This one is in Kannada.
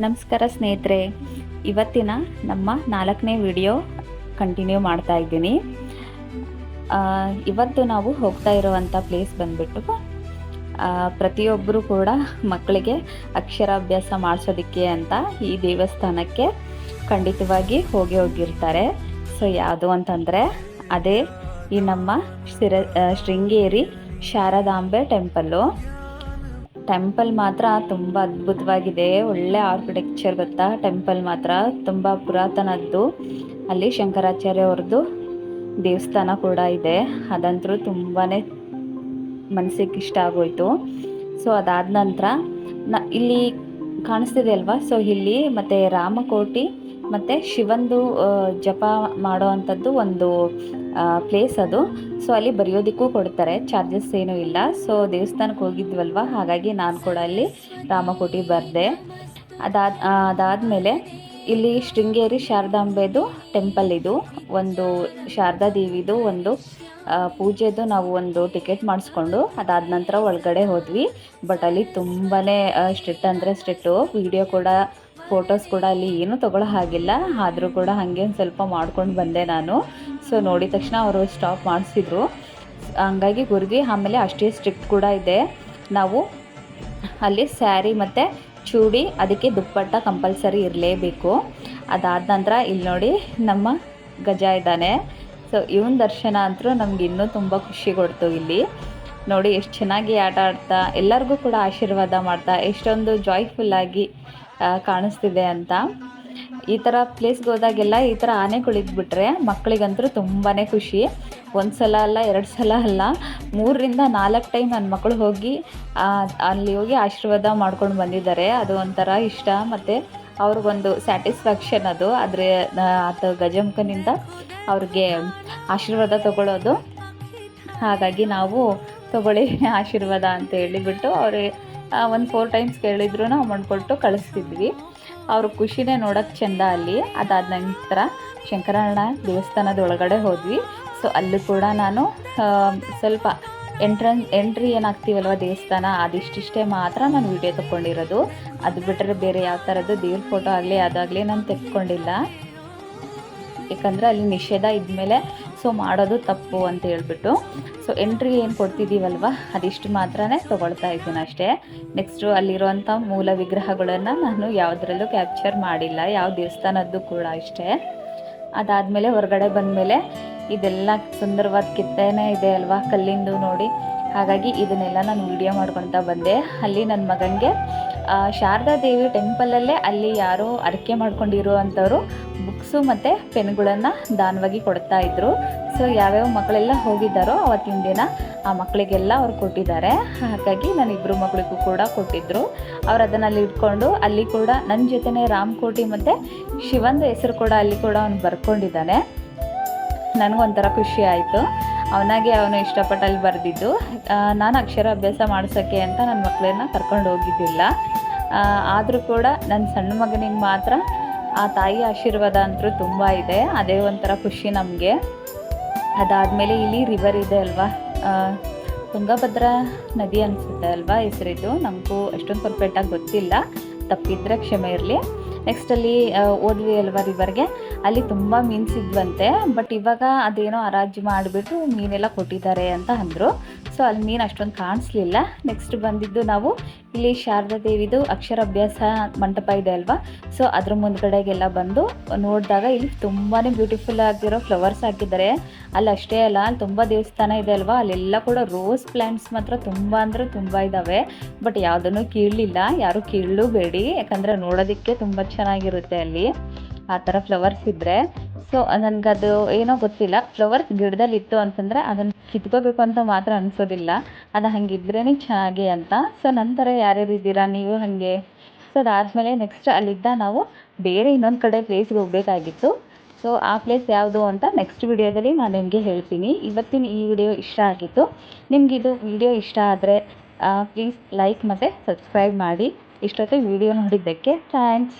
ನಮಸ್ಕಾರ ಸ್ನೇಹಿತರೆ, ಇವತ್ತಿನ ನಮ್ಮ 4ನೇ ವಿಡಿಯೋ ಕಂಟಿನ್ಯೂ ಮಾಡ್ತಾ ಇದ್ದೀನಿ. ಇವತ್ತು ನಾವು ಹೋಗ್ತಾ ಇರುವಂಥ ಪ್ಲೇಸ್ ಬಂದ್ಬಿಟ್ಟು ಪ್ರತಿಯೊಬ್ಬರು ಕೂಡ ಮಕ್ಕಳಿಗೆ ಅಕ್ಷರಾಭ್ಯಾಸ ಮಾಡಿಸೋದಕ್ಕೆ ಅಂತ ಈ ದೇವಸ್ಥಾನಕ್ಕೆ ಖಂಡಿತವಾಗಿ ಹೋಗಿರ್ತಾರೆ. ಸೊ ಯಾವುದು ಅಂತಂದರೆ ಅದೇ ಈ ನಮ್ಮ ಶೃಂಗೇರಿ ಶಾರದಾಂಬೆ ಟೆಂಪಲ್ ಮಾತ್ರ ತುಂಬ ಅದ್ಭುತವಾಗಿದೆ. ಒಳ್ಳೆ ಆರ್ಕಿಟೆಕ್ಚರ್ ಗೊತ್ತಾ. ಟೆಂಪಲ್ ಮಾತ್ರ ತುಂಬ ಪುರಾತನದ್ದು. ಅಲ್ಲಿ ಶಂಕರಾಚಾರ್ಯ ಅವ್ರದ್ದು ದೇವಸ್ಥಾನ ಕೂಡ ಇದೆ. ಅದಂತರೂ ತುಂಬಾ ಮನಸ್ಸಿಗೆ ಇಷ್ಟ ಆಗೋಯ್ತು. ಸೊ ಅದಾದ ನಂತರ ಇಲ್ಲಿ ಕಾಣಿಸ್ತಿದೆ ಅಲ್ವಾ, ಸೊ ಇಲ್ಲಿ ಮತ್ತು ರಾಮಕೋಟಿ ಮತ್ತು ಶಿವಂದು ಜಪ ಮಾಡೋ ಅಂಥದ್ದು ಒಂದು ಪ್ಲೇಸ್ ಅದು. ಸೊ ಅಲ್ಲಿ ಬರೆಯೋದಕ್ಕೂ ಕೊಡ್ತಾರೆ, ಚಾರ್ಜಸ್ ಏನೂ ಇಲ್ಲ. ಸೊ ದೇವಸ್ಥಾನಕ್ಕೆ ಹೋಗಿದ್ವಲ್ವ, ಹಾಗಾಗಿ ನಾನು ಕೂಡ ಅಲ್ಲಿ ರಾಮಕೋಟಿ ಬರೆದೆ. ಅದಾದಮೇಲೆ ಇಲ್ಲಿ ಶೃಂಗೇರಿ ಶಾರದಾಂಬೆದು ಟೆಂಪಲ್ ಇದು ಒಂದು ಶಾರದಾ ದೇವಿದು ಒಂದು ಪೂಜೆದು ನಾವು ಒಂದು ಟಿಕೆಟ್ ಮಾಡಿಸ್ಕೊಂಡು ಅದಾದ ನಂತರ ಒಳಗಡೆ ಹೋದ್ವಿ. ಬಟ್ ಅಲ್ಲಿ ತುಂಬಾ ಸ್ಟ್ರಿಕ್ಟ್ ಅಂದರೆ ಸ್ಟ್ರಿಕ್ಟು. ವಿಡಿಯೋ ಕೂಡ ಫೋಟೋಸ್ ಕೂಡ ಅಲ್ಲಿ ಏನೂ ತೊಗೊಳ್ಳೋ ಹಾಗಿಲ್ಲ. ಆದರೂ ಕೂಡ ಹಾಗೆ ಒಂದು ಸ್ವಲ್ಪ ಮಾಡ್ಕೊಂಡು ಬಂದೆ ನಾನು. ಸೊ ನೋಡಿದ ತಕ್ಷಣ ಅವರು ಸ್ಟಾಪ್ ಮಾಡಿಸಿದ್ರು, ಹಂಗಾಗಿ ಗುರುಗಿ. ಆಮೇಲೆ ಅಷ್ಟೇ ಸ್ಟ್ರಿಕ್ಟ್ ಕೂಡ ಇದೆ. ನಾವು ಅಲ್ಲಿ ಸ್ಯಾರಿ ಮತ್ತು ಚೂಡಿ, ಅದಕ್ಕೆ ದುಪ್ಪಟ್ಟ ಕಂಪಲ್ಸರಿ ಇರಲೇಬೇಕು. ಅದಾದ ನಂತರ ಇಲ್ಲಿ ನೋಡಿ ನಮ್ಮ ಗಜ ಇದ್ದಾನೆ. ಸೊ ಇವನ ದರ್ಶನ ಅಂತೂ ನಮ್ಗೆ ಇನ್ನೂ ತುಂಬ ಖುಷಿ ಕೊಡ್ತು. ಇಲ್ಲಿ ನೋಡಿ ಎಷ್ಟು ಚೆನ್ನಾಗಿ ಆಟ ಆಡ್ತಾ ಎಲ್ಲರಿಗೂ ಕೂಡ ಆಶೀರ್ವಾದ ಮಾಡ್ತಾ ಎಷ್ಟೊಂದು ಜಾಯ್ಫುಲ್ಲಾಗಿ ಕಾಣಿಸ್ತಿದೆ ಅಂತ. ಈ ಥರ ಪ್ಲೇಸ್ಗೆ ಹೋದಾಗೆಲ್ಲ ಈ ಥರ ಆನೆ ಕುಳಿದ್ಬಿಟ್ರೆ ಮಕ್ಕಳಿಗಂತೂ ತುಂಬಾ ಖುಷಿ. ಒಂದು ಸಲ ಅಲ್ಲ, 2 ಸಲ ಅಲ್ಲ, 3ರಿಂದ 4 ಟೈಮ್ ನನ್ನ ಮಕ್ಕಳು ಹೋಗಿ ಅಲ್ಲಿ ಹೋಗಿ ಆಶೀರ್ವಾದ ಮಾಡ್ಕೊಂಡು ಬಂದಿದ್ದಾರೆ. ಅದು ಒಂಥರ ಇಷ್ಟ ಮತ್ತು ಅವ್ರಿಗೊಂದು ಸ್ಯಾಟಿಸ್ಫ್ಯಾಕ್ಷನ್ ಅದು. ಆದರೆ ಅದು ಗಜಮುಖನಿಂದ ಅವ್ರಿಗೆ ಆಶೀರ್ವಾದ ತಗೊಳ್ಳೋದು. ಹಾಗಾಗಿ ನಾವು ತಗೊಳ್ಳಿ ಆಶೀರ್ವಾದ ಅಂತ ಹೇಳಿಬಿಟ್ಟು ಅವ್ರಿಗೆ ಒಂದು 4 ಟೈಮ್ಸ್ ಕೇಳಿದ್ರು ನಾವು ಮಾಡ್ಕೊಟ್ಟು ಕಳಿಸ್ತಿದ್ವಿ. ಅವ್ರ ಖುಷಿನೇ ನೋಡೋಕ್ಕೆ ಚೆಂದ ಅಲ್ಲಿ. ಅದಾದ ನಂತರ ಶಂಕರಣ್ಣ ದೇವಸ್ಥಾನದ ಒಳಗಡೆ ಹೋದ್ವಿ. ಸೊ ಅಲ್ಲೂ ಕೂಡ ನಾನು ಸ್ವಲ್ಪ ಎಂಟ್ರಿ ಏನಾಗ್ತೀವಲ್ವ ದೇವಸ್ಥಾನ, ಅದಿಷ್ಟಿಷ್ಟೇ ಮಾತ್ರ ನಾನು ವಿಡಿಯೋ ತಗೊಂಡಿರೋದು. ಅದು ಬಿಟ್ಟರೆ ಬೇರೆ ಯಾವ ಥರದ್ದು ದೇವ್ರ ಫೋಟೋ ಆಗಲಿ ಅದಾಗಲಿ ನಾನು ತೆಕ್ಕೊಂಡಿಲ್ಲ. ಯಾಕಂದರೆ ಅಲ್ಲಿ ನಿಷೇಧ ಇದ್ಮೇಲೆ ಸೊ ಮಾಡೋದು ತಪ್ಪು ಅಂತ ಹೇಳ್ಬಿಟ್ಟು. ಸೊ ಎಂಟ್ರಿ ಏನು ಕೊಡ್ತಿದ್ದೀವಲ್ವ ಅದಿಷ್ಟು ಮಾತ್ರನೇ ತೊಗೊಳ್ತಾ ಇದ್ದೀನಿ ಅಷ್ಟೇ. ನೆಕ್ಸ್ಟು ಅಲ್ಲಿರುವಂಥ ಮೂಲ ವಿಗ್ರಹಗಳನ್ನು ನಾನು ಯಾವುದರಲ್ಲೂ ಕ್ಯಾಪ್ಚರ್ ಮಾಡಿಲ್ಲ, ಯಾವ ದೇವಸ್ಥಾನದ್ದು ಕೂಡ ಅಷ್ಟೇ. ಅದಾದಮೇಲೆ ಹೊರಗಡೆ ಬಂದಮೇಲೆ ಇದೆಲ್ಲ ಸುಂದರವಾದ ಕೆತ್ತನೆ ಇದೆ ಅಲ್ವಾ, ಕಲ್ಲಿಂದು ನೋಡಿ. ಹಾಗಾಗಿ ಇದನ್ನೆಲ್ಲ ನಾನು ವಿಡಿಯೋ ಮಾಡ್ಕೊತಾ ಬಂದೆ. ಅಲ್ಲಿ ನನ್ನ ಮಗನಿಗೆ ಶಾರದಾ ದೇವಿ ಟೆಂಪಲಲ್ಲೇ ಅಲ್ಲಿ ಯಾರೋ ಅರಕೆ ಮಾಡ್ಕೊಂಡಿರೋ ಅಂಥವ್ರು ಬುಕ್ಸು ಮತ್ತು ಪೆನ್ಗಳನ್ನು ದಾನವಾಗಿ ಕೊಡ್ತಾಯಿದ್ರು. ಸೊ ಯಾವ್ಯಾವ ಮಕ್ಕಳೆಲ್ಲ ಹೋಗಿದ್ದಾರೋ ಅವತ್ತಿನ ದಿನ ಆ ಮಕ್ಕಳಿಗೆಲ್ಲ ಅವ್ರು ಕೊಟ್ಟಿದ್ದಾರೆ. ಹಾಗಾಗಿ ನಾನು 2 ಮಕ್ಕಳಿಗೂ ಕೂಡ ಕೊಟ್ಟಿದ್ದರು. ಅವ್ರು ಅದನ್ನು ಅಲ್ಲಿ ಇಟ್ಕೊಂಡು ಅಲ್ಲಿ ಕೂಡ ನನ್ನ ಜೊತೆನೇ ರಾಮಕೋಟಿ ಮತ್ತು ಶಿವಂದು ಹೆಸರು ಕೂಡ ಅಲ್ಲಿ ಕೂಡ ಅವನು ಬರ್ಕೊಂಡಿದ್ದಾನೆ. ನನಗೊಂಥರ ಖುಷಿ ಆಯಿತು. ಅವನು ಇಷ್ಟಪಟ್ಟು ಅಲ್ಲಿ ಬರೆದಿದ್ದು. ನಾನು ಅಕ್ಷರಾಭ್ಯಾಸ ಮಾಡಿಸೋಕ್ಕೆ ಅಂತ ನನ್ನ ಮಕ್ಕಳನ್ನ ಕರ್ಕೊಂಡು ಹೋಗಿದ್ದಿಲ್ಲ. ಆದರೂ ಕೂಡ ನನ್ನ ಸಣ್ಣ ಮಗನಿಗೆ ಮಾತ್ರ ಆ ತಾಯಿ ಆಶೀರ್ವಾದ ಅಂತೂ ತುಂಬ ಇದೆ. ಅದೇ ಒಂಥರ ಖುಷಿ ನಮಗೆ. ಅದಾದಮೇಲೆ ಇಲ್ಲಿ ರಿವರ್ ಇದೆ ಅಲ್ವಾ, ತುಂಗಭದ್ರಾ ನದಿ ಅನಿಸುತ್ತೆ ಅಲ್ವಾ ಹೆಸರಿದ್ದು. ನಮಗೂ ಅಷ್ಟೊಂದು ಪರ್ಫೆಕ್ಟಾಗಿ ಗೊತ್ತಿಲ್ಲ, ತಪ್ಪಿದ್ರೆ ಕ್ಷಮೆ ಇರಲಿ. ನೆಕ್ಸ್ಟ್ ಅಲ್ಲಿ ಹೋದ್ವಿ ಅಲ್ವಾ ರಿವರ್ಗೆ, ಅಲ್ಲಿ ತುಂಬ ಮೀನು ಸಿದ್ವಂತೆ. ಬಟ್ ಇವಾಗ ಅದೇನೋ ಹರಾಜು ಮಾಡಿಬಿಟ್ಟು ಮೀನೆಲ್ಲ ಕೊಟ್ಟಿದ್ದಾರೆ ಅಂತ ಅಂದರು. ಸೊ ಅಲ್ಲಿ ಮೀನು ಅಷ್ಟೊಂದು ಕಾಣಿಸ್ಲಿಲ್ಲ. ನೆಕ್ಸ್ಟ್ ಬಂದಿದ್ದು ನಾವು ಇಲ್ಲಿ ಶಾರದಾ ದೇವಿದು ಅಕ್ಷರಾಭ್ಯಾಸ ಮಂಟಪ ಇದೆ ಅಲ್ವಾ, ಸೊ ಅದ್ರ ಮುಂದ್ಗಡೆಗೆಲ್ಲ ಬಂದು ನೋಡಿದಾಗ ಇಲ್ಲಿ ತುಂಬಾ ಬ್ಯೂಟಿಫುಲ್ ಆಗಿರೋ ಫ್ಲವರ್ಸ್ ಹಾಕಿದ್ದಾರೆ. ಅಲ್ಲಿ ಅಷ್ಟೇ ಅಲ್ಲ, ಅಲ್ಲಿ ತುಂಬ ದೇವಸ್ಥಾನ ಇದೆ ಅಲ್ವಾ, ಅಲ್ಲೆಲ್ಲ ಕೂಡ ರೋಸ್ ಪ್ಲ್ಯಾಂಟ್ಸ್ ಮಾತ್ರ ತುಂಬ ಅಂದರೆ ತುಂಬ ಇದ್ದಾವೆ. ಬಟ್ ಯಾವುದನ್ನು ಕೀಳಲಿಲ್ಲ, ಯಾರೂ ಕೀಳಲೂಬೇಡಿ, ಯಾಕಂದರೆ ನೋಡೋದಕ್ಕೆ ತುಂಬ ಚೆನ್ನಾಗಿರುತ್ತೆ ಅಲ್ಲಿ ಆ ಥರ ಫ್ಲವರ್ಸ್ ಇದ್ದರೆ. ಸೊ ನನಗದು ಏನೋ ಗೊತ್ತಿಲ್ಲ, ಫ್ಲವರ್ಸ್ ಗಿಡದಲ್ಲಿ ಇತ್ತು ಅಂತಂದರೆ ಅದನ್ನು ಕಿತ್ಕೋಬೇಕು ಅಂತ ಮಾತ್ರ ಅನಿಸೋದಿಲ್ಲ, ಅದು ಹಂಗಿದ್ರೇ ಚೆನ್ನಾಗಿ ಅಂತ. ಸೊ ನಂತರ ಯಾರ್ಯಾರು ಇದ್ದೀರಾ ನೀವು ಹಾಗೆ. ಸೊ ಅದಾದಮೇಲೆ ನೆಕ್ಸ್ಟ್ ಅಲ್ಲಿದ್ದ ನಾವು ಬೇರೆ ಇನ್ನೊಂದು ಕಡೆ ಪ್ಲೇಸ್ಗೆ ಹೋಗಬೇಕಾಗಿತ್ತು. ಸೊ ಆ ಪ್ಲೇಸ್ ಯಾವುದು ಅಂತ ನೆಕ್ಸ್ಟ್ ವಿಡಿಯೋದಲ್ಲಿ ನಾನು ನಿಮಗೆ ಹೇಳ್ತೀನಿ. ಇವತ್ತಿನ ಈ ವಿಡಿಯೋ ಇಷ್ಟ ಆಗಿತ್ತು. ನಿಮಗಿದು ವಿಡಿಯೋ ಇಷ್ಟ ಆದರೆ ಪ್ಲೀಸ್ ಲೈಕ್ ಮತ್ತು ಸಬ್ಸ್ಕ್ರೈಬ್ ಮಾಡಿ. ಇಷ್ಟೊತ್ತು ವಿಡಿಯೋ ನೋಡಿದ್ದಕ್ಕೆ ಥ್ಯಾಂಕ್ಸ್.